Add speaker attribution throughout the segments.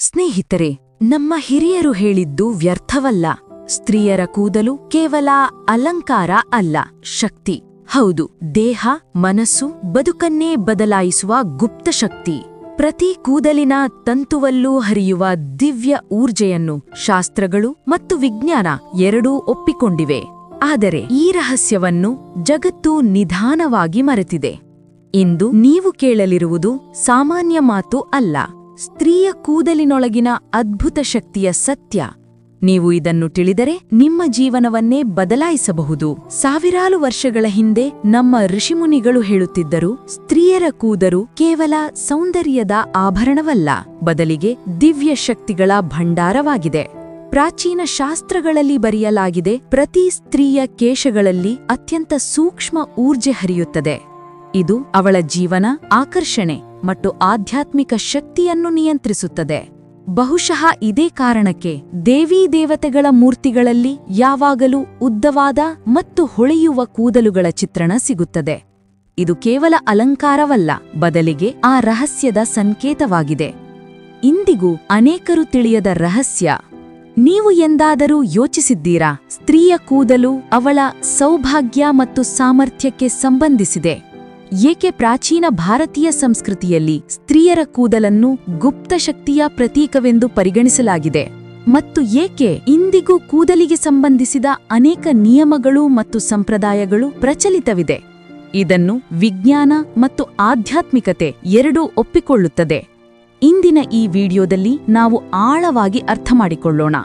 Speaker 1: ಸ್ನೇಹಿತರೆ, ನಮ್ಮ ಹಿರಿಯರು ಹೇಳಿದ್ದು ವ್ಯರ್ಥವಲ್ಲ. ಸ್ತ್ರೀಯರ ಕೂದಲು ಕೇವಲ ಅಲಂಕಾರ ಅಲ್ಲ, ಶಕ್ತಿ. ಹೌದು, ದೇಹ, ಮನಸ್ಸು, ಬದುಕನ್ನೇ ಬದಲಾಯಿಸುವ ಗುಪ್ತ ಶಕ್ತಿ. ಪ್ರತಿ ಕೂದಲಿನ ತಂತುವಲ್ಲೂ ಹರಿಯುವ ದಿವ್ಯ ಊರ್ಜೆಯನ್ನು ಶಾಸ್ತ್ರಗಳು ಮತ್ತು ವಿಜ್ಞಾನ ಎರಡೂ ಒಪ್ಪಿಕೊಂಡಿವೆ. ಆದರೆ ಈ ರಹಸ್ಯವನ್ನು ಜಗತ್ತು ನಿಧಾನವಾಗಿ ಮರೆತಿದೆ. ಇಂದು ನೀವು ಕೇಳಲಿರುವುದು ಸಾಮಾನ್ಯ ಮಾತು ಅಲ್ಲ, ಸ್ತ್ರೀಯ ಕೂದಲಿನೊಳಗಿನ ಅದ್ಭುತ ಶಕ್ತಿಯ ಸತ್ಯ. ನೀವು ಇದನ್ನು ತಿಳಿದರೆ ನಿಮ್ಮ ಜೀವನವನ್ನೇ ಬದಲಾಯಿಸಬಹುದು. ಸಾವಿರಾರು ವರ್ಷಗಳ ಹಿಂದೆ ನಮ್ಮ ಋಷಿಮುನಿಗಳು ಹೇಳುತ್ತಿದ್ದರು, ಸ್ತ್ರೀಯರ ಕೂದಲು ಕೇವಲ ಸೌಂದರ್ಯದ ಆಭರಣವಲ್ಲ, ಬದಲಿಗೆ ದಿವ್ಯ ಶಕ್ತಿಗಳ ಭಂಡಾರವಾಗಿದೆ. ಪ್ರಾಚೀನ ಶಾಸ್ತ್ರಗಳಲ್ಲಿ ಬರೆಯಲಾಗಿದೆ, ಪ್ರತಿ ಸ್ತ್ರೀಯ ಕೇಶಗಳಲ್ಲಿ ಅತ್ಯಂತ ಸೂಕ್ಷ್ಮ ಊರ್ಜೆ ಹರಿಯುತ್ತದೆ. ಇದು ಅವಳ ಜೀವನ, ಆಕರ್ಷಣೆ ಮತ್ತು ಆಧ್ಯಾತ್ಮಿಕ ಶಕ್ತಿಯನ್ನು ನಿಯಂತ್ರಿಸುತ್ತದೆ. ಬಹುಶಃ ಇದೇ ಕಾರಣಕ್ಕೆ ದೇವೀ ದೇವತೆಗಳ ಮೂರ್ತಿಗಳಲ್ಲಿ ಯಾವಾಗಲೂ ಉದ್ದವಾದ ಮತ್ತು ಹೊಳೆಯುವ ಕೂದಲುಗಳ ಚಿತ್ರಣ ಸಿಗುತ್ತದೆ. ಇದು ಕೇವಲ ಅಲಂಕಾರವಲ್ಲ, ಬದಲಿಗೆ ಆ ರಹಸ್ಯದ ಸಂಕೇತವಾಗಿದೆ. ಇಂದಿಗೂ ಅನೇಕರು ತಿಳಿಯದ ರಹಸ್ಯ. ನೀವು ಎಂದಾದರೂ ಯೋಚಿಸಿದ್ದೀರಾ, ಸ್ತ್ರೀಯ ಕೂದಲು ಅವಳ ಸೌಭಾಗ್ಯ ಮತ್ತು ಸಾಮರ್ಥ್ಯಕ್ಕೆ ಸಂಬಂಧಿಸಿದೆ? ಏಕೆ ಪ್ರಾಚೀನ ಭಾರತೀಯ ಸಂಸ್ಕೃತಿಯಲ್ಲಿ ಸ್ತ್ರೀಯರ ಕೂದಲನ್ನು ಗುಪ್ತ ಶಕ್ತಿಯ ಪ್ರತೀಕವೆಂದು ಪರಿಗಣಿಸಲಾಗಿದೆ? ಮತ್ತು ಏಕೆ ಇಂದಿಗೂ ಕೂದಲಿಗೆ ಸಂಬಂಧಿಸಿದ ಅನೇಕ ನಿಯಮಗಳು ಮತ್ತು ಸಂಪ್ರದಾಯಗಳು ಪ್ರಚಲಿತವಿದೆ? ಇದನ್ನು ವಿಜ್ಞಾನ ಮತ್ತು ಆಧ್ಯಾತ್ಮಿಕತೆ ಎರಡೂ ಒಪ್ಪಿಕೊಳ್ಳುತ್ತದೆ. ಇಂದಿನ ಈ ವಿಡಿಯೋದಲ್ಲಿ ನಾವು ಆಳವಾಗಿ ಅರ್ಥಮಾಡಿಕೊಳ್ಳೋಣ.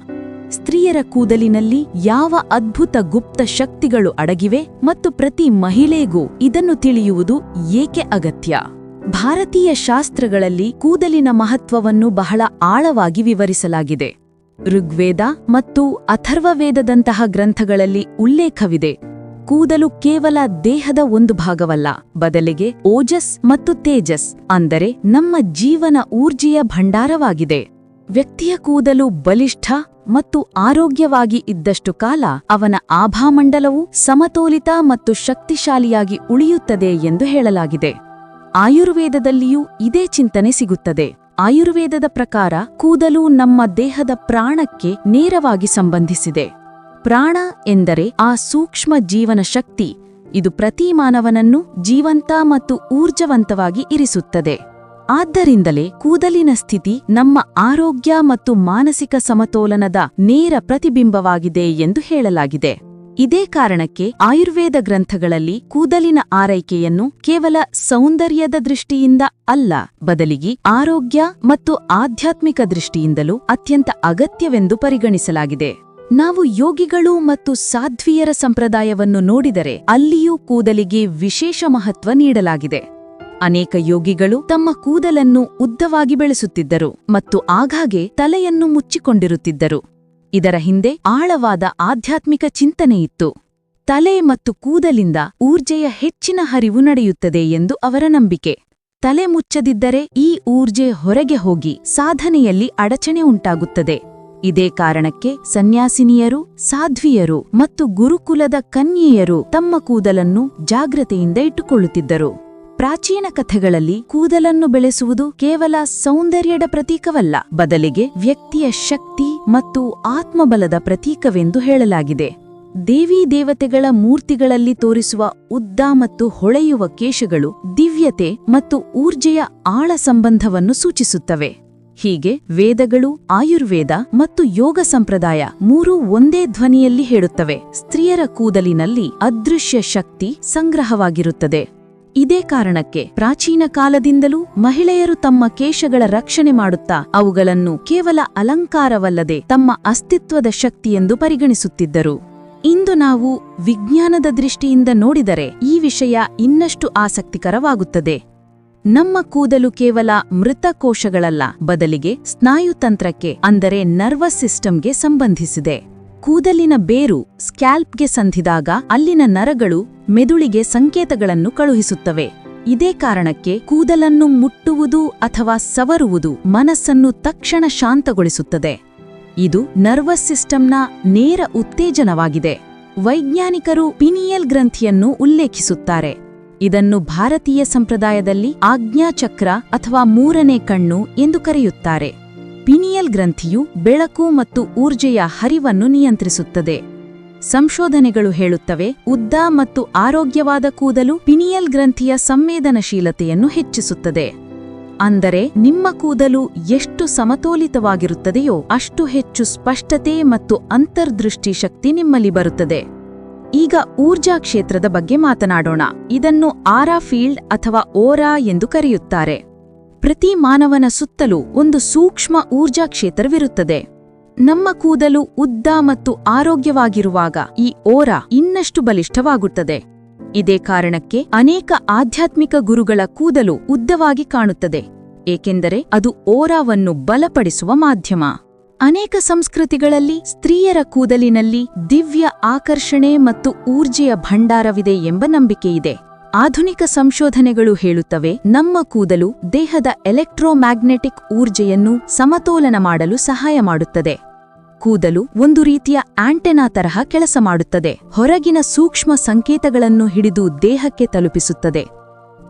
Speaker 1: ಸ್ತ್ರೀಯರ ಕೂದಲಿನಲ್ಲಿ ಯಾವ ಅದ್ಭುತ ಗುಪ್ತ ಶಕ್ತಿಗಳು ಅಡಗಿವೆ ಮತ್ತು ಪ್ರತಿ ಮಹಿಳೆಗೂ ಇದನ್ನು ತಿಳಿಯುವುದು ಏಕೆ ಅಗತ್ಯ? ಭಾರತೀಯ ಶಾಸ್ತ್ರಗಳಲ್ಲಿ ಕೂದಲಿನ ಮಹತ್ವವನ್ನು ಬಹಳ ಆಳವಾಗಿ ವಿವರಿಸಲಾಗಿದೆ. ಋಗ್ವೇದ ಮತ್ತು ಅಥರ್ವವೇದದಂತಹ ಗ್ರಂಥಗಳಲ್ಲಿ ಉಲ್ಲೇಖವಿದೆ, ಕೂದಲು ಕೇವಲ ದೇಹದ ಒಂದು ಭಾಗವಲ್ಲ, ಬದಲಿಗೆ ಓಜಸ್ ಮತ್ತು ತೇಜಸ್, ಅಂದರೆ ನಮ್ಮ ಜೀವನ ಊರ್ಜೆಯ ಭಂಡಾರವಾಗಿದೆ. ವ್ಯಕ್ತಿಯ ಕೂದಲು ಬಲಿಷ್ಠ ಮತ್ತು ಆರೋಗ್ಯವಾಗಿ ಇದ್ದಷ್ಟು ಕಾಲ ಅವನ ಆಭಾಮಂಡಲವು ಸಮತೋಲಿತ ಮತ್ತು ಶಕ್ತಿಶಾಲಿಯಾಗಿ ಉಳಿಯುತ್ತದೆ ಎಂದು ಹೇಳಲಾಗಿದೆ. ಆಯುರ್ವೇದದಲ್ಲಿಯೂ ಇದೇ ಚಿಂತನೆ ಸಿಗುತ್ತದೆ. ಆಯುರ್ವೇದದ ಪ್ರಕಾರ ಕೂದಲು ನಮ್ಮ ದೇಹದ ಪ್ರಾಣಕ್ಕೆ ನೇರವಾಗಿ ಸಂಬಂಧಿಸಿದೆ. ಪ್ರಾಣ ಎಂದರೆ ಆ ಸೂಕ್ಷ್ಮ ಜೀವನ ಶಕ್ತಿ. ಇದು ಪ್ರತಿ ಮಾನವನನ್ನು ಜೀವಂತ ಮತ್ತು ಊರ್ಜವಂತವಾಗಿ ಇರಿಸುತ್ತದೆ. ಆದ್ದರಿಂದಲೇ ಕೂದಲಿನ ಸ್ಥಿತಿ ನಮ್ಮ ಆರೋಗ್ಯ ಮತ್ತು ಮಾನಸಿಕ ಸಮತೋಲನದ ನೇರ ಪ್ರತಿಬಿಂಬವಾಗಿದೆ ಎಂದು ಹೇಳಲಾಗಿದೆ. ಇದೇ ಕಾರಣಕ್ಕೆ ಆಯುರ್ವೇದ ಗ್ರಂಥಗಳಲ್ಲಿ ಕೂದಲಿನ ಆರೈಕೆಯನ್ನು ಕೇವಲ ಸೌಂದರ್ಯದ ದೃಷ್ಟಿಯಿಂದ ಅಲ್ಲ, ಬದಲಿಗೆ ಆರೋಗ್ಯ ಮತ್ತು ಆಧ್ಯಾತ್ಮಿಕ ದೃಷ್ಟಿಯಿಂದಲೂ ಅತ್ಯಂತ ಅಗತ್ಯವೆಂದು ಪರಿಗಣಿಸಲಾಗಿದೆ. ನಾವು ಯೋಗಿಗಳು ಮತ್ತು ಸಾಧ್ವಿಯರ ಸಂಪ್ರದಾಯವನ್ನು ನೋಡಿದರೆ ಅಲ್ಲಿಯೂ ಕೂದಲಿಗೆ ವಿಶೇಷ ಮಹತ್ವ ನೀಡಲಾಗಿದೆ. ಅನೇಕ ಯೋಗಿಗಳು ತಮ್ಮ ಕೂದಲನ್ನು ಉದ್ದವಾಗಿ ಬೆಳೆಸುತ್ತಿದ್ದರು ಮತ್ತು ಆಗಾಗ್ಗೆ ತಲೆಯನ್ನು ಮುಚ್ಚಿಕೊಂಡಿರುತ್ತಿದ್ದರು. ಇದರ ಹಿಂದೆ ಆಳವಾದ ಆಧ್ಯಾತ್ಮಿಕ ಚಿಂತನೆಯಿತ್ತು. ತಲೆ ಮತ್ತು ಕೂದಲಿಂದ ಊರ್ಜೆಯ ಹೆಚ್ಚಿನ ಹರಿವು ನಡೆಯುತ್ತದೆ ಎಂದು ಅವರ ನಂಬಿಕೆ. ತಲೆ ಮುಚ್ಚದಿದ್ದರೆ ಈ ಊರ್ಜೆ ಹೊರಗೆ ಹೋಗಿ ಸಾಧನೆಯಲ್ಲಿ ಅಡಚಣೆ ಉಂಟಾಗುತ್ತದೆ. ಇದೇ ಕಾರಣಕ್ಕೆ ಸನ್ಯಾಸಿನಿಯರು, ಸಾಧ್ವಿಯರು ಮತ್ತು ಗುರುಕುಲದ ಕನ್ಯೆಯರು ತಮ್ಮ ಕೂದಲನ್ನು ಜಾಗ್ರತೆಯಿಂದ ಇಟ್ಟುಕೊಳ್ಳುತ್ತಿದ್ದರು. ಪ್ರಾಚೀನ ಕಥೆಗಳಲ್ಲಿ ಕೂದಲನ್ನು ಬೆಳೆಸುವುದು ಕೇವಲ ಸೌಂದರ್ಯದ ಪ್ರತೀಕವಲ್ಲ, ಬದಲಿಗೆ ವ್ಯಕ್ತಿಯ ಶಕ್ತಿ ಮತ್ತು ಆತ್ಮಬಲದ ಪ್ರತೀಕವೆಂದು ಹೇಳಲಾಗಿದೆ. ದೇವೀ ದೇವತೆಗಳ ಮೂರ್ತಿಗಳಲ್ಲಿ ತೋರಿಸುವ ಉದ್ದ ಮತ್ತು ಹೊಳೆಯುವ ಕೇಶಗಳು ದಿವ್ಯತೆ ಮತ್ತು ಊರ್ಜೆಯ ಆಳ ಸಂಬಂಧವನ್ನು ಸೂಚಿಸುತ್ತವೆ. ಹೀಗೆ ವೇದಗಳು, ಆಯುರ್ವೇದ ಮತ್ತು ಯೋಗ ಸಂಪ್ರದಾಯ ಮೂರೂ ಒಂದೇ ಧ್ವನಿಯಲ್ಲಿ ಹೇಳುತ್ತವೆ, ಸ್ತ್ರೀಯರ ಕೂದಲಿನಲ್ಲಿ ಅದೃಶ್ಯ ಶಕ್ತಿ ಸಂಗ್ರಹವಾಗಿರುತ್ತದೆ. ಇದೇ ಕಾರಣಕ್ಕೆ ಪ್ರಾಚೀನ ಕಾಲದಿಂದಲೂ ಮಹಿಳೆಯರು ತಮ್ಮ ಕೇಶಗಳ ರಕ್ಷಣೆ ಮಾಡುತ್ತಾ ಅವುಗಳನ್ನು ಕೇವಲ ಅಲಂಕಾರವಲ್ಲದೆ ತಮ್ಮ ಅಸ್ತಿತ್ವದ ಶಕ್ತಿಯೆಂದು ಪರಿಗಣಿಸುತ್ತಿದ್ದರು. ಇಂದು ನಾವು ವಿಜ್ಞಾನದ ದೃಷ್ಟಿಯಿಂದ ನೋಡಿದರೆ ಈ ವಿಷಯ ಇನ್ನಷ್ಟು ಆಸಕ್ತಿಕರವಾಗುತ್ತದೆ. ನಮ್ಮ ಕೂದಲು ಕೇವಲ ಮೃತ ಕೋಶಗಳಲ್ಲ, ಬದಲಿಗೆ ಸ್ನಾಯುತಂತ್ರಕ್ಕೆ ಅಂದರೆ ನರ್ವಸ್ ಸಿಸ್ಟಮ್ಗೆ ಸಂಬಂಧಿಸಿದೆ. ಕೂದಲಿನ ಬೇರು ಸ್ಕ್ಯಾಲ್ಪ್ಗೆ ಸಂಧಿದಾಗ ಅಲ್ಲಿನ ನರಗಳು ಮೆದುಳಿಗೆ ಸಂಕೇತಗಳನ್ನು ಕಳುಹಿಸುತ್ತವೆ. ಇದೇ ಕಾರಣಕ್ಕೆ ಕೂದಲನ್ನು ಮುಟ್ಟುವುದು ಅಥವಾ ಸವರುವುದು ಮನಸ್ಸನ್ನು ತಕ್ಷಣ ಶಾಂತಗೊಳಿಸುತ್ತದೆ. ಇದು ನರ್ವಸ್ ಸಿಸ್ಟಮ್ನ ನೇರ ಉತ್ತೇಜನವಾಗಿದೆ. ವೈಜ್ಞಾನಿಕರು ಪಿನಿಯಲ್ ಗ್ರಂಥಿಯನ್ನು ಉಲ್ಲೇಖಿಸುತ್ತಾರೆ. ಇದನ್ನು ಭಾರತೀಯ ಸಂಪ್ರದಾಯದಲ್ಲಿ ಆಜ್ಞಾಚಕ್ರ ಅಥವಾ ಮೂರನೇ ಕಣ್ಣು ಎಂದು ಕರೆಯುತ್ತಾರೆ. ಪಿನಿಯಲ್ ಗ್ರಂಥಿಯು ಬೆಳಕು ಮತ್ತು ಊರ್ಜೆಯ ಹರಿವನ್ನು ನಿಯಂತ್ರಿಸುತ್ತದೆ. ಸಂಶೋಧನೆಗಳು ಹೇಳುತ್ತವೆ, ಉದ್ದ ಮತ್ತು ಆರೋಗ್ಯವಾದ ಕೂದಲು ಪಿನಿಯಲ್ ಗ್ರಂಥಿಯ ಸಂವೇದನಶೀಲತೆಯನ್ನು ಹೆಚ್ಚಿಸುತ್ತದೆ. ಅಂದರೆ ನಿಮ್ಮ ಕೂದಲು ಎಷ್ಟು ಸಮತೋಲಿತವಾಗಿರುತ್ತದೆಯೋ ಅಷ್ಟು ಹೆಚ್ಚು ಸ್ಪಷ್ಟತೆ ಮತ್ತು ಅಂತರ್ದೃಷ್ಟಿ ಶಕ್ತಿ ನಿಮ್ಮಲ್ಲಿ ಬರುತ್ತದೆ. ಈಗ ಊರ್ಜಾ ಕ್ಷೇತ್ರದ ಬಗ್ಗೆ ಮಾತನಾಡೋಣ. ಇದನ್ನು ಆರಾ ಫೀಲ್ಡ್ ಅಥವಾ ಓರಾ ಎಂದು ಕರೆಯುತ್ತಾರೆ. ಪ್ರತಿ ಮಾನವನ ಸುತ್ತಲೂ ಒಂದು ಸೂಕ್ಷ್ಮ ಊರ್ಜಾ ಕ್ಷೇತ್ರವಿರುತ್ತದೆ. ನಮ್ಮ ಕೂದಲು ಉದ್ದ ಮತ್ತು ಆರೋಗ್ಯವಾಗಿರುವಾಗ ಈ ಓರಾ ಇನ್ನಷ್ಟು ಬಲಿಷ್ಠವಾಗುತ್ತದೆ. ಇದೇ ಕಾರಣಕ್ಕೆ ಅನೇಕ ಆಧ್ಯಾತ್ಮಿಕ ಗುರುಗಳ ಕೂದಲು ಉದ್ದವಾಗಿ ಕಾಣುತ್ತದೆ, ಏಕೆಂದರೆ ಅದು ಓರಾವನ್ನು ಬಲಪಡಿಸುವ ಮಾಧ್ಯಮ. ಅನೇಕ ಸಂಸ್ಕೃತಿಗಳಲ್ಲಿ ಸ್ತ್ರೀಯರ ಕೂದಲಿನಲ್ಲಿ ದಿವ್ಯ ಆಕರ್ಷಣೆ ಮತ್ತು ಊರ್ಜೆಯ ಭಂಡಾರವಿದೆ ಎಂಬ ನಂಬಿಕೆಯಿದೆ. ಆಧುನಿಕ ಸಂಶೋಧನೆಗಳು ಹೇಳುತ್ತವೆ, ನಮ್ಮ ಕೂದಲು ದೇಹದ ಎಲೆಕ್ಟ್ರೋಮ್ಯಾಗ್ನೆಟಿಕ್ ಊರ್ಜೆಯನ್ನು ಸಮತೋಲನ ಮಾಡಲು ಸಹಾಯ ಮಾಡುತ್ತದೆ. ಕೂದಲು ಒಂದು ರೀತಿಯ ಆಂಟೆನಾ ತರಹ ಕೆಲಸ ಮಾಡುತ್ತದೆ, ಹೊರಗಿನ ಸೂಕ್ಷ್ಮ ಸಂಕೇತಗಳನ್ನು ಹಿಡಿದು ದೇಹಕ್ಕೆ ತಲುಪಿಸುತ್ತದೆ.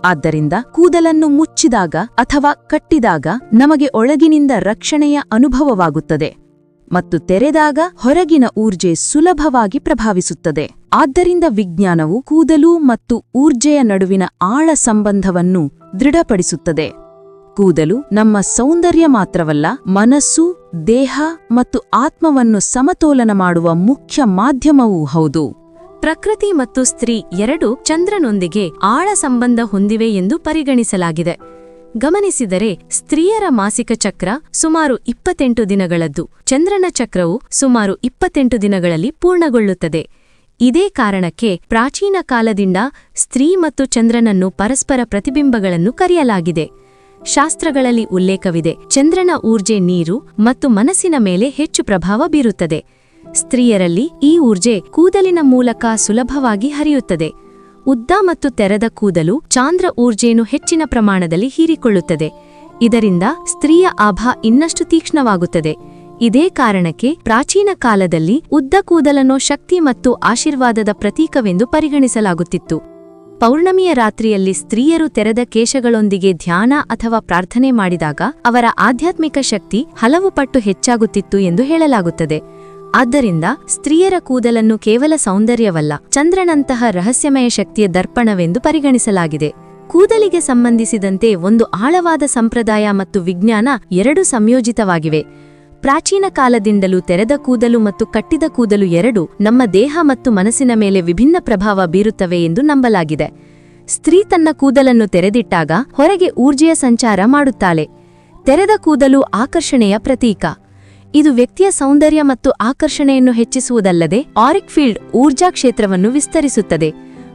Speaker 1: ಆದ್ದರಿಂದ ಕೂದಲನ್ನು ಮುಚ್ಚಿದಾಗ ಅಥವಾ ಕಟ್ಟಿದಾಗ ನಮಗೆ ಒಳಗಿನಿಂದ ರಕ್ಷಣೆಯ ಅನುಭವವಾಗುತ್ತದೆ ಮತ್ತು ತೆರೆದಾಗ ಹೊರಗಿನ ಊರ್ಜೆ ಸುಲಭವಾಗಿ ಪ್ರಭಾವಿಸುತ್ತದೆ. ಆದ್ದರಿಂದ ವಿಜ್ಞಾನವು ಕೂದಲು ಮತ್ತು ಊರ್ಜೆಯ ನಡುವಿನ ಆಳ ಸಂಬಂಧವನ್ನು ದೃಢಪಡಿಸುತ್ತದೆ. ಕೂದಲು ನಮ್ಮ ಸೌಂದರ್ಯ ಮಾತ್ರವಲ್ಲ, ಮನಸ್ಸು, ದೇಹ ಮತ್ತು ಆತ್ಮವನ್ನು ಸಮತೋಲನ ಮಾಡುವ ಮುಖ್ಯ ಮಾಧ್ಯಮವೂ ಹೌದು.
Speaker 2: ಪ್ರಕೃತಿ ಮತ್ತು ಸ್ತ್ರೀ ಎರಡೂ ಚಂದ್ರನೊಂದಿಗೆ ಆಳ ಸಂಬಂಧ ಹೊಂದಿವೆ ಎಂದು ಪರಿಗಣಿಸಲಾಗಿದೆ. ಗಮನಿಸಿದರೆ ಸ್ತ್ರೀಯರ ಮಾಸಿಕ ಚಕ್ರ ಸುಮಾರು 28 ದಿನಗಳದ್ದು, ಚಂದ್ರನ ಚಕ್ರವು ಸುಮಾರು 28 ದಿನಗಳಲ್ಲಿ ಪೂರ್ಣಗೊಳ್ಳುತ್ತದೆ. ಇದೇ ಕಾರಣಕ್ಕೆ ಪ್ರಾಚೀನ ಕಾಲದಿಂದ ಸ್ತ್ರೀ ಮತ್ತು ಚಂದ್ರನನ್ನು ಪರಸ್ಪರ ಪ್ರತಿಬಿಂಬಗಳನ್ನು ಕರೆಯಲಾಗಿದೆ. ಶಾಸ್ತ್ರಗಳಲ್ಲಿ ಉಲ್ಲೇಖವಿದೆ, ಚಂದ್ರನ ಊರ್ಜೆ ನೀರು ಮತ್ತು ಮನಸ್ಸಿನ ಮೇಲೆ ಹೆಚ್ಚು ಪ್ರಭಾವ ಬೀರುತ್ತದೆ. ಸ್ತ್ರೀಯರಲ್ಲಿ ಈ ಊರ್ಜೆ ಕೂದಲಿನ ಮೂಲಕ ಸುಲಭವಾಗಿ ಹರಿಯುತ್ತದೆ. ಉದ್ದ ಮತ್ತು ತೆರೆದ ಕೂದಲು ಚಾಂದ್ರ ಊರ್ಜೆಯನ್ನು ಹೆಚ್ಚಿನ ಪ್ರಮಾಣದಲ್ಲಿ ಹೀರಿಕೊಳ್ಳುತ್ತದೆ. ಇದರಿಂದ ಸ್ತ್ರೀಯ ಆಭಾ ಇನ್ನಷ್ಟು ತೀಕ್ಷ್ಣವಾಗುತ್ತದೆ. ಇದೇ ಕಾರಣಕ್ಕೆ ಪ್ರಾಚೀನ ಕಾಲದಲ್ಲಿ ಉದ್ದ ಕೂದಲನ್ನು ಶಕ್ತಿ ಮತ್ತು ಆಶೀರ್ವಾದದ ಪ್ರತೀಕವೆಂದು ಪರಿಗಣಿಸಲಾಗುತ್ತಿತ್ತು. ಪೌರ್ಣಮಿಯ ರಾತ್ರಿಯಲ್ಲಿ ಸ್ತ್ರೀಯರು ತೆರೆದ ಕೇಶಗಳೊಂದಿಗೆ ಧ್ಯಾನ ಅಥವಾ ಪ್ರಾರ್ಥನೆ ಮಾಡಿದಾಗ ಅವರ ಆಧ್ಯಾತ್ಮಿಕ ಶಕ್ತಿ ಹಲವು ಪಟ್ಟು ಹೆಚ್ಚಾಗುತ್ತಿತ್ತು ಎಂದು ಹೇಳಲಾಗುತ್ತದೆ. ಆದ್ದರಿಂದ ಸ್ತ್ರೀಯರ ಕೂದಲನ್ನು ಕೇವಲ ಸೌಂದರ್ಯವಲ್ಲ, ಚಂದ್ರನಂತಹ ರಹಸ್ಯಮಯ ಶಕ್ತಿಯ ದರ್ಪಣವೆಂದು ಪರಿಗಣಿಸಲಾಗಿದೆ. ಕೂದಲಿಗೆ ಸಂಬಂಧಿಸಿದಂತೆ ಒಂದು ಆಳವಾದ ಸಂಪ್ರದಾಯ ಮತ್ತು ವಿಜ್ಞಾನ ಎರಡೂ ಸಂಯೋಜಿತವಾಗಿವೆ. ಪ್ರಾಚೀನ ಕಾಲದಿಂದಲೂ ತೆರೆದ ಕೂದಲು ಮತ್ತು ಕಟ್ಟಿದ ಕೂದಲು ಎರಡೂ ನಮ್ಮ ದೇಹ ಮತ್ತು ಮನಸ್ಸಿನ ಮೇಲೆ ವಿಭಿನ್ನ ಪ್ರಭಾವ ಬೀರುತ್ತವೆ ಎಂದು ನಂಬಲಾಗಿದೆ. ಸ್ತ್ರೀ ತನ್ನ ಕೂದಲನ್ನು ತೆರೆದಿಟ್ಟಾಗ ಹೊರಗೆ ಊರ್ಜೆಯ ಸಂಚಾರ ಮಾಡುತ್ತಾಳೆ. ತೆರೆದ ಕೂದಲು ಆಕರ್ಷಣೆಯ ಪ್ರತೀಕ. ಇದು ವ್ಯಕ್ತಿಯ ಸೌಂದರ್ಯ ಮತ್ತು ಆಕರ್ಷಣೆಯನ್ನು ಹೆಚ್ಚಿಸುವುದಲ್ಲದೆ ಆರಿಕ್ ಫೀಲ್ಡ್ ಊರ್ಜಾ ಕ್ಷೇತ್ರವನ್ನು ವಿಸ್ತರಿಸುತ್ತದೆ.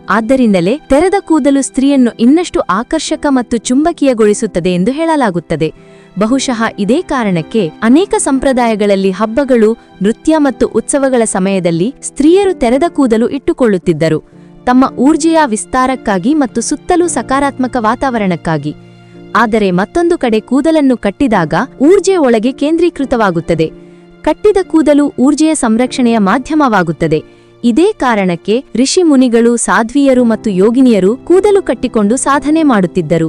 Speaker 2: ಆದ್ದರಿಂದಲೇ ತೆರೆದ ಕೂದಲು ಸ್ತ್ರೀಯನ್ನು ಇನ್ನಷ್ಟು ಆಕರ್ಷಕ ಮತ್ತು ಚುಂಬಕೀಯಗೊಳಿಸುತ್ತದೆ ಎಂದು ಹೇಳಲಾಗುತ್ತದೆ. ಬಹುಶಃ ಇದೇ ಕಾರಣಕ್ಕೆ ಅನೇಕ ಸಂಪ್ರದಾಯಗಳಲ್ಲಿ ಹಬ್ಬಗಳು, ನೃತ್ಯ ಮತ್ತು ಉತ್ಸವಗಳ ಸಮಯದಲ್ಲಿ ಸ್ತ್ರೀಯರು ತೆರೆದ ಕೂದಲು ಇಟ್ಟುಕೊಳ್ಳುತ್ತಿದ್ದರು, ತಮ್ಮ ಊರ್ಜೆಯ ವಿಸ್ತಾರಕ್ಕಾಗಿ ಮತ್ತು ಸುತ್ತಲೂ ಸಕಾರಾತ್ಮಕ ವಾತಾವರಣಕ್ಕಾಗಿ. ಆದರೆ ಮತ್ತೊಂದು ಕಡೆ ಕೂದಲನ್ನು ಕಟ್ಟಿದಾಗ ಊರ್ಜೆ ಒಳಗೆ ಕೇಂದ್ರೀಕೃತವಾಗುತ್ತದೆ. ಕಟ್ಟಿದ ಕೂದಲು ಊರ್ಜೆಯ ಸಂರಕ್ಷಣೆಯ ಮಾಧ್ಯಮವಾಗುತ್ತದೆ. ಇದೇ ಕಾರಣಕ್ಕೆ ಋಷಿ ಮುನಿಗಳು, ಸಾಧ್ವಿಯರು ಮತ್ತು ಯೋಗಿನಿಯರು ಕೂದಲು ಕಟ್ಟಿಕೊಂಡು ಸಾಧನೆ ಮಾಡುತ್ತಿದ್ದರು.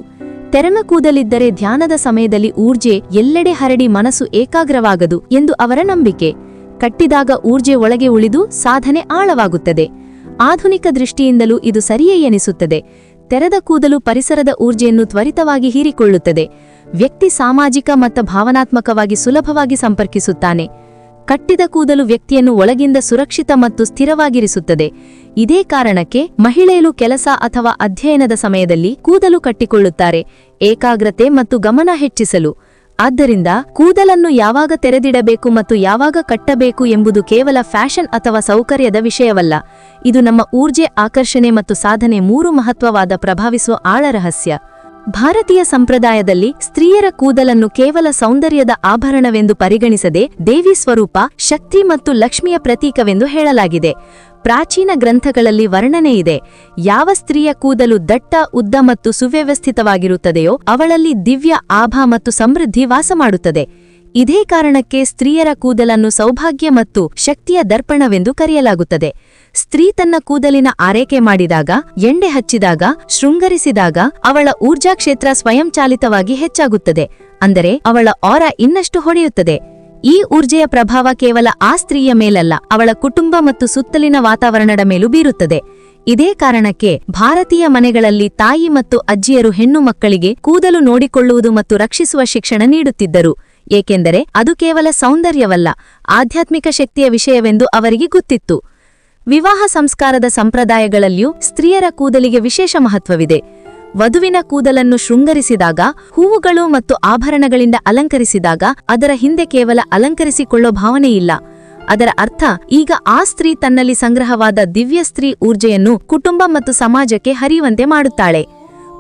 Speaker 2: ತೆರೆಮ ಕೂದಲಿದ್ದರೆ ಧ್ಯಾನದ ಸಮಯದಲ್ಲಿ ಊರ್ಜೆ ಎಲ್ಲೆಡೆ ಹರಡಿ ಮನಸ್ಸು ಏಕಾಗ್ರವಾಗದು ಎಂದು ಅವರ ನಂಬಿಕೆ. ಕಟ್ಟಿದಾಗ ಊರ್ಜೆ ಒಳಗೆ ಉಳಿದು ಸಾಧನೆ ಆಳವಾಗುತ್ತದೆ. ಆಧುನಿಕ ದೃಷ್ಟಿಯಿಂದಲೂ ಇದು ಸರಿಯೇ ಎನಿಸುತ್ತದೆ. ತೆರೆದ ಕೂದಲು ಪರಿಸರದ ಊರ್ಜೆಯನ್ನು ತ್ವರಿತವಾಗಿ ಹೀರಿಕೊಳ್ಳುತ್ತದೆ. ವ್ಯಕ್ತಿ ಸಾಮಾಜಿಕ ಮತ್ತು ಭಾವನಾತ್ಮಕವಾಗಿ ಸುಲಭವಾಗಿ ಸಂಪರ್ಕಿಸುತ್ತಾನೆ. ಕಟ್ಟಿದ ಕೂದಲು ವ್ಯಕ್ತಿಯನ್ನು ಒಳಗಿಂದ ಸುರಕ್ಷಿತ ಮತ್ತು ಸ್ಥಿರವಾಗಿರಿಸುತ್ತದೆ. ಇದೇ ಕಾರಣಕ್ಕೆ ಮಹಿಳೆಯರು ಕೆಲಸ ಅಥವಾ ಅಧ್ಯಯನದ ಸಮಯದಲ್ಲಿ ಕೂದಲು ಕಟ್ಟಿಕೊಳ್ಳುತ್ತಾರೆ, ಏಕಾಗ್ರತೆ ಮತ್ತು ಗಮನ ಹೆಚ್ಚಿಸಲು. ಆದ್ದರಿಂದ ಕೂದಲನ್ನು ಯಾವಾಗ ತೆರೆದಿಡಬೇಕು ಮತ್ತು ಯಾವಾಗ ಕಟ್ಟಬೇಕು ಎಂಬುದು ಕೇವಲ ಫ್ಯಾಷನ್ ಅಥವಾ ಸೌಕರ್ಯದ ವಿಷಯವಲ್ಲ. ಇದು ನಮ್ಮ ಊರ್ಜೆ, ಆಕರ್ಷಣೆ ಮತ್ತು ಸಾಧನೆ ಮೂರು ಮಹತ್ವವಾದ ಪ್ರಭಾವಿಸುವ ಆಳ ರಹಸ್ಯ. ಭಾರತೀಯ ಸಂಪ್ರದಾಯದಲ್ಲಿ ಸ್ತ್ರೀಯರ ಕೂದಲನ್ನು ಕೇವಲ ಸೌಂದರ್ಯದ ಆಭರಣವೆಂದು ಪರಿಗಣಿಸದೆ ದೇವಿ ಸ್ವರೂಪ, ಶಕ್ತಿ ಮತ್ತು ಲಕ್ಷ್ಮಿಯ ಪ್ರತೀಕವೆಂದು ಹೇಳಲಾಗಿದೆ. ಪ್ರಾಚೀನ ಗ್ರಂಥಗಳಲ್ಲಿ ವರ್ಣನೆ ಇದೆ, ಯಾವ ಸ್ತ್ರೀಯ ಕೂದಲು ದಟ್ಟ, ಉದ್ದ ಮತ್ತು ಸುವ್ಯವಸ್ಥಿತವಾಗಿರುತ್ತದೆಯೋ ಅವಳಲ್ಲಿ ದಿವ್ಯ ಆಭಾ ಮತ್ತು ಸಮೃದ್ಧಿ ವಾಸಮಾಡುತ್ತದೆ. ಇದೇ ಕಾರಣಕ್ಕೆ ಸ್ತ್ರೀಯರ ಕೂದಲನ್ನು ಸೌಭಾಗ್ಯ ಮತ್ತು ಶಕ್ತಿಯ ದರ್ಪಣವೆಂದು ಕರೆಯಲಾಗುತ್ತದೆ. ಸ್ತ್ರೀ ತನ್ನ ಕೂದಲಿನ ಆರೈಕೆ ಮಾಡಿದಾಗ, ಎಣ್ಣೆ ಹಚ್ಚಿದಾಗ, ಶೃಂಗರಿಸಿದಾಗ ಅವಳ ಊರ್ಜಾ ಕ್ಷೇತ್ರ ಸ್ವಯಂಚಾಲಿತವಾಗಿ ಹೆಚ್ಚಾಗುತ್ತದೆ. ಅಂದರೆ ಅವಳ ಆರಾ ಇನ್ನಷ್ಟು ಹೊಡೆಯುತ್ತದೆ. ಈ ಊರ್ಜೆಯ ಪ್ರಭಾವ ಕೇವಲ ಆ ಸ್ತ್ರೀಯ ಮೇಲಲ್ಲ, ಅವಳ ಕುಟುಂಬ ಮತ್ತು ಸುತ್ತಲಿನ ವಾತಾವರಣದ ಮೇಲೂ ಬೀರುತ್ತದೆ. ಇದೇ ಕಾರಣಕ್ಕೆ ಭಾರತೀಯ ಮನೆಗಳಲ್ಲಿ ತಾಯಿ ಮತ್ತು ಅಜ್ಜಿಯರು ಹೆಣ್ಣು ಮಕ್ಕಳಿಗೆ ಕೂದಲು ನೋಡಿಕೊಳ್ಳುವುದು ಮತ್ತು ರಕ್ಷಿಸುವ ಶಿಕ್ಷಣ ನೀಡುತ್ತಿದ್ದರು. ಏಕೆಂದರೆ ಅದು ಕೇವಲ ಸೌಂದರ್ಯವಲ್ಲ, ಆಧ್ಯಾತ್ಮಿಕ ಶಕ್ತಿಯ ವಿಷಯವೆಂದು ಅವರಿಗೆ ಗೊತ್ತಿತ್ತು. ವಿವಾಹ ಸಂಸ್ಕಾರದ ಸಂಪ್ರದಾಯಗಳಲ್ಲಿಯೂ ಸ್ತ್ರೀಯರ ಕೂದಲಿಗೆ ವಿಶೇಷ ಮಹತ್ವವಿದೆ. ವಧುವಿನ ಕೂದಲನ್ನು ಶೃಂಗರಿಸಿದಾಗ, ಹೂವುಗಳು ಮತ್ತು ಆಭರಣಗಳಿಂದ ಅಲಂಕರಿಸಿದಾಗ ಅದರ ಹಿಂದೆ ಕೇವಲ ಅಲಂಕರಿಸಿಕೊಳ್ಳೋ ಭಾವನೆಯಿಲ್ಲ. ಅದರ ಅರ್ಥ ಈಗ ಆ ಸ್ತ್ರೀ ತನ್ನಲ್ಲಿ ಸಂಗ್ರಹವಾದ ದಿವ್ಯ ಸ್ತ್ರೀ ಊರ್ಜೆಯನ್ನು ಕುಟುಂಬ ಮತ್ತು ಸಮಾಜಕ್ಕೆ ಹರಿಯುವಂತೆ ಮಾಡುತ್ತಾಳೆ.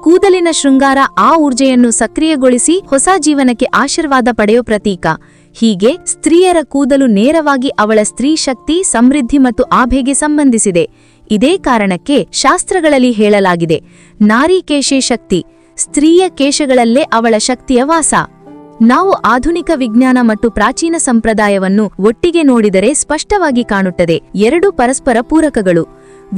Speaker 2: ಕೂದಲಿನ ಶೃಂಗಾರ ಆ ಊರ್ಜೆಯನ್ನು ಸಕ್ರಿಯಗೊಳಿಸಿ ಹೊಸ ಜೀವನಕ್ಕೆ ಆಶೀರ್ವಾದ ಪಡೆಯೋ ಪ್ರತೀಕ. ಹೀಗೆ ಸ್ತ್ರೀಯರ ಕೂದಲು ನೇರವಾಗಿ ಅವಳ ಸ್ತ್ರೀ ಶಕ್ತಿ, ಸಮೃದ್ಧಿ ಮತ್ತು ಆಭೆಗೆ ಸಂಬಂಧಿಸಿದೆ. ಇದೇ ಕಾರಣಕ್ಕೆ ಶಾಸ್ತ್ರಗಳಲ್ಲಿ ಹೇಳಲಾಗಿದೆ, ನಾರಿ ಕೇಶೇ ಶಕ್ತಿ, ಸ್ತ್ರೀಯ ಕೇಶಗಳಲ್ಲೇ ಅವಳ ಶಕ್ತಿಯ ವಾಸ. ನಾವು ಆಧುನಿಕ ವಿಜ್ಞಾನ ಮತ್ತು ಪ್ರಾಚೀನ ಸಂಪ್ರದಾಯವನ್ನು ಒಟ್ಟಿಗೆ ನೋಡಿದರೆ ಸ್ಪಷ್ಟವಾಗಿ ಕಾಣುತ್ತದೆ, ಎರಡೂ ಪರಸ್ಪರ ಪೂರಕಗಳು.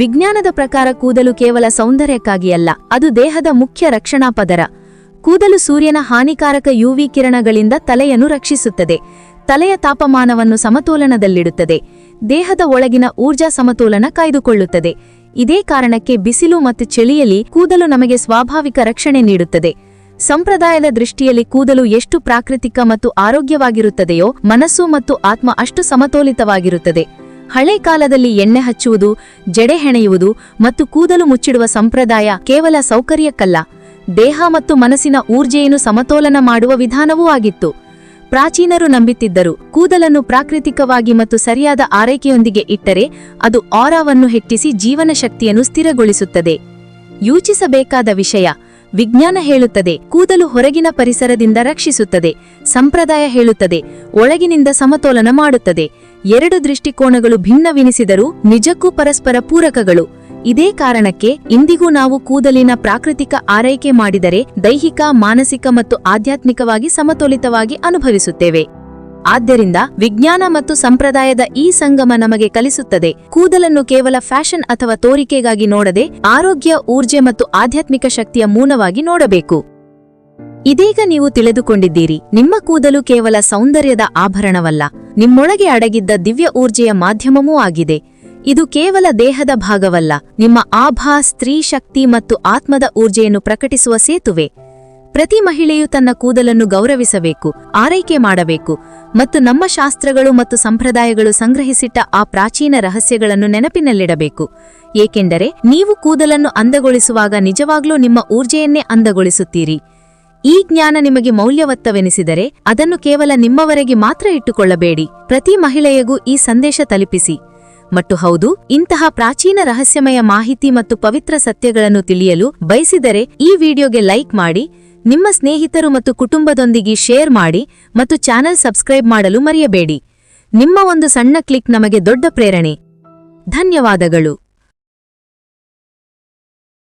Speaker 2: ವಿಜ್ಞಾನದ ಪ್ರಕಾರ ಕೂದಲು ಕೇವಲ ಸೌಂದರ್ಯಕ್ಕಾಗಿ ಅಲ್ಲ, ಅದು ದೇಹದ ಮುಖ್ಯ ರಕ್ಷಣಾ ಪದರ. ಕೂದಲು ಸೂರ್ಯನ ಹಾನಿಕಾರಕ ಯುವಿ ಕಿರಣಗಳಿಂದ ತಲೆಯನ್ನು ರಕ್ಷಿಸುತ್ತದೆ, ತಲೆಯ ತಾಪಮಾನವನ್ನು ಸಮತೋಲನದಲ್ಲಿಡುತ್ತದೆ, ದೇಹದ ಒಳಗಿನ ಊರ್ಜಾ ಸಮತೋಲನ ಕಾಯ್ದುಕೊಳ್ಳುತ್ತದೆ. ಇದೇ ಕಾರಣಕ್ಕೆ ಬಿಸಿಲು ಮತ್ತು ಚಳಿಯಲ್ಲಿ ಕೂದಲು ನಮಗೆ ಸ್ವಾಭಾವಿಕ ರಕ್ಷಣೆ ನೀಡುತ್ತದೆ. ಸಂಪ್ರದಾಯದ ದೃಷ್ಟಿಯಲ್ಲಿ ಕೂದಲು ಎಷ್ಟು ಪ್ರಾಕೃತಿಕ ಮತ್ತು ಆರೋಗ್ಯವಾಗಿರುತ್ತದೆಯೋ, ಮನಸ್ಸು ಮತ್ತು ಆತ್ಮ ಅಷ್ಟು ಸಮತೋಲಿತವಾಗಿರುತ್ತದೆ. ಹಳೆ ಕಾಲದಲ್ಲಿ ಎಣ್ಣೆ ಹಚ್ಚುವುದು, ಜಡೆ ಹೆಣೆಯುವುದು ಮತ್ತು ಕೂದಲು ಮುಚ್ಚಿಡುವ ಸಂಪ್ರದಾಯ ಕೇವಲ ಸೌಕರ್ಯಕ್ಕಲ್ಲ, ದೇಹ ಮತ್ತು ಮನಸ್ಸಿನ ಊರ್ಜೆಯನ್ನು ಸಮತೋಲನ ಮಾಡುವ ವಿಧಾನವೂ ಆಗಿತ್ತು. ಪ್ರಾಚೀನರು ನಂಬುತ್ತಿದ್ದರು, ಕೂದಲನ್ನು ಪ್ರಾಕೃತಿಕವಾಗಿ ಮತ್ತು ಸರಿಯಾದ ಆರೈಕೆಯೊಂದಿಗೆ ಇಟ್ಟರೆ ಅದು ಆರಾವನ್ನು ಹೆಚ್ಚಿಸಿ ಜೀವನ ಶಕ್ತಿಯನ್ನು ಸ್ಥಿರಗೊಳಿಸುತ್ತದೆ. ಯೋಚಿಸಬೇಕಾದ ವಿಷಯ, ವಿಜ್ಞಾನ ಹೇಳುತ್ತದೆ ಕೂದಲು ಹೊರಗಿನ ಪರಿಸರದಿಂದ ರಕ್ಷಿಸುತ್ತದೆ, ಸಂಪ್ರದಾಯ ಹೇಳುತ್ತದೆ ಒಳಗಿನಿಂದ ಸಮತೋಲನ ಮಾಡುತ್ತದೆ. ಎರಡು ದೃಷ್ಟಿಕೋನಗಳು ಭಿನ್ನವೆನಿಸಿದರೂ ನಿಜಕ್ಕೂ ಪರಸ್ಪರ ಪೂರಕಗಳು. ಇದೇ ಕಾರಣಕ್ಕೆ ಇಂದಿಗೂ ನಾವು ಕೂದಲಿನ ಪ್ರಾಕೃತಿಕ ಆರೈಕೆ ಮಾಡಿದರೆ ದೈಹಿಕ, ಮಾನಸಿಕ ಮತ್ತು ಆಧ್ಯಾತ್ಮಿಕವಾಗಿ ಸಮತೋಲಿತವಾಗಿ ಅನುಭವಿಸುತ್ತೇವೆ. ಆದ್ದರಿಂದ ವಿಜ್ಞಾನ ಮತ್ತು ಸಂಪ್ರದಾಯದ ಈ ಸಂಗಮ ನಮಗೆ ಕಲಿಸುತ್ತದೆ, ಕೂದಲನ್ನು ಕೇವಲ ಫ್ಯಾಷನ್ ಅಥವಾ ತೋರಿಕೆಗಾಗಿ ನೋಡದೆ ಆರೋಗ್ಯ, ಊರ್ಜೆ ಮತ್ತು ಆಧ್ಯಾತ್ಮಿಕ ಶಕ್ತಿಯ ಮೂಲವಾಗಿ ನೋಡಬೇಕು. ಇದೀಗ ನೀವು ತಿಳಿದುಕೊಂಡಿದ್ದೀರಿ, ನಿಮ್ಮ ಕೂದಲು ಕೇವಲ ಸೌಂದರ್ಯದ ಆಭರಣವಲ್ಲ, ನಿಮ್ಮೊಳಗೆ ಅಡಗಿದ್ದ ದಿವ್ಯ ಊರ್ಜೆಯ ಮಾಧ್ಯಮವೂ ಆಗಿದೆ. ಇದು ಕೇವಲ ದೇಹದ ಭಾಗವಲ್ಲ, ನಿಮ್ಮ ಆಭಾ, ಸ್ತ್ರೀ ಶಕ್ತಿ ಮತ್ತು ಆತ್ಮದ ಊರ್ಜೆಯನ್ನು ಪ್ರಕಟಿಸುವ ಸೇತುವೆ. ಪ್ರತಿ ಮಹಿಳೆಯು ತನ್ನ ಕೂದಲನ್ನು ಗೌರವಿಸಬೇಕು, ಆರೈಕೆ ಮಾಡಬೇಕು ಮತ್ತು ನಮ್ಮ ಶಾಸ್ತ್ರಗಳು ಮತ್ತು ಸಂಪ್ರದಾಯಗಳು ಸಂಗ್ರಹಿಸಿಟ್ಟ ಆ ಪ್ರಾಚೀನ ರಹಸ್ಯಗಳನ್ನು ನೆನಪಿನಲ್ಲಿಡಬೇಕು. ಏಕೆಂದರೆ ನೀವು ಕೂದಲನ್ನು ಅಂದಗೊಳಿಸುವಾಗ ನಿಜವಾಗ್ಲೂ ನಿಮ್ಮ ಊರ್ಜೆಯನ್ನೇ ಅಂದಗೊಳಿಸುತ್ತೀರಿ. ಈ ಜ್ಞಾನ ನಿಮಗೆ ಮೌಲ್ಯವತ್ತವೆನಿಸಿದರೆ ಅದನ್ನು ಕೇವಲ ನಿಮ್ಮವರೆಗೆ ಮಾತ್ರ ಇಟ್ಟುಕೊಳ್ಳಬೇಡಿ, ಪ್ರತಿ ಮಹಿಳೆಯಗೂ ಈ ಸಂದೇಶ ತಲುಪಿಸಿ. ಮತ್ತು ಹೌದು, ಇಂತಹ ಪ್ರಾಚೀನ ರಹಸ್ಯಮಯ ಮಾಹಿತಿ ಮತ್ತು ಪವಿತ್ರ ಸತ್ಯಗಳನ್ನು ತಿಳಿಯಲು ಬಯಸಿದರೆ ಈ ವಿಡಿಯೋಗೆ ಲೈಕ್ ಮಾಡಿ, ನಿಮ್ಮ ಸ್ನೇಹಿತರು ಮತ್ತು ಕುಟುಂಬದೊಂದಿಗೆ ಶೇರ್ ಮಾಡಿ ಮತ್ತು ಚಾನೆಲ್ ಸಬ್ಸ್ಕ್ರೈಬ್ ಮಾಡಲು ಮರೆಯಬೇಡಿ. ನಿಮ್ಮ ಒಂದು ಸಣ್ಣ ಕ್ಲಿಕ್ ನಮಗೆ ದೊಡ್ಡ ಪ್ರೇರಣೆ. ಧನ್ಯವಾದಗಳು.